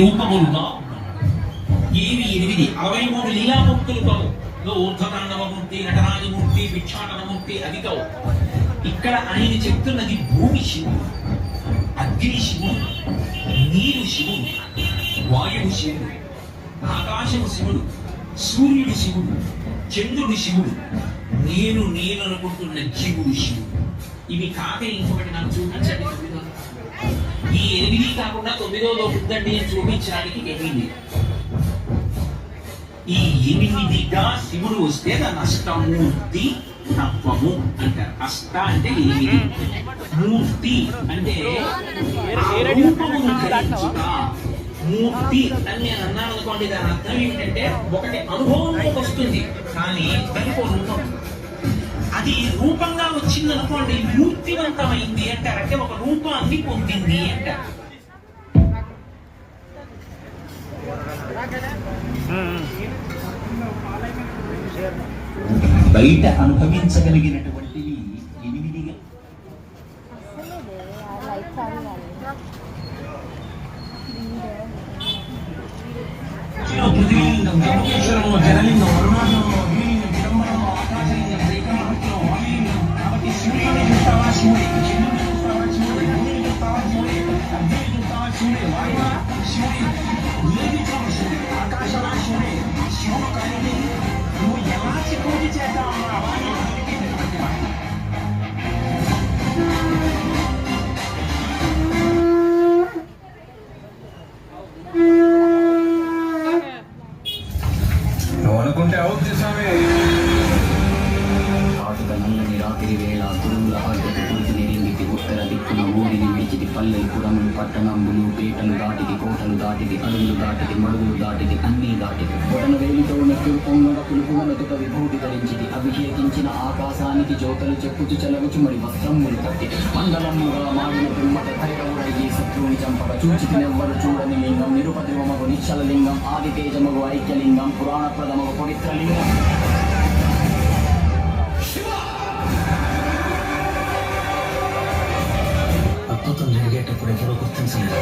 రూపములుగా ఏవి 8 63 లీలామూర్తులతో ఊర్ధతాండవమూర్తి, నటరాజమూర్తి, భిక్షాటనమూర్తి అదితో ఇక్కడ ఆయన చెప్తున్నది భూమి శివుడు, అగ్ని శివుడు, నీరు శివుడు, వాయువు శివుడు, ఆకాశము శివుడు, సూర్యుడు శివుడు, చంద్రుడు శివుడు, నేను అనుకుంటున్న జీవుడు శివుడు. ఇవి కాక ఇంకొకటి నాకు చూపించండి. 9 ఈ 8 కాకుండా 9వ బుద్ధండి అని చూపించడానికి 8. ఈ 8గా శివుడు వస్తే దాన్ని అష్టమూర్తి తత్వము అంటారు. అష్ట అంటే 8, మూర్తి అంటే రూపమును ధరించుట. మూర్తి అని నేను అన్నాను అనుకోండి, దాని అర్థం ఏమిటంటే ఒకటి అనుభవంలోకి వస్తుంది కానీ దానికి రూపం, అది రూపంగా వచ్చింది అనుకోండి మూర్తివంతమైంది అంటారు. అంటే ఒక రూపాన్ని పొందింది అంటారు. బయట అనుభవించగలిగినటువంటివి 8గా అనుకుంటే అవుతుంది స్వామి. కాటుక నల్లని రాత్రి వేళ గురువుల ఆజ్ఞకు పూర్తి నిరింగితి ఉత్తర దిక్కున ఊరిని విడిచిది పల్లె పురములు పట్టణంబులు పేటలు దాటిది కోటలు దాటిది అడుగులు దాటిది మడుగులు దాటిది అన్నీ దాటిది బొటన వేలితో నెత్తురు పొంగడ పులుపున మెతుక విభూతి ధరించిది అభిషేకించిన ఆకాశానికి జ్యోతలు చెప్పుచు చెలగుచు మరి వస్త్రములు కట్టి మండలముగా మాడిన పిమ్మట భైరవుడయ్యి శత్రువుని చంపక చూచితినెవ్వరు చూడని లింగం నిరుపతిమగు నిశ్చల లింగం ఆది తేజమగు ఐక్యలింగం పురాణ ప్రథమగు పవిత్రలింగం. అద్భుతం జరిగేటప్పుడు ఎవరో గుర్తించలేదు.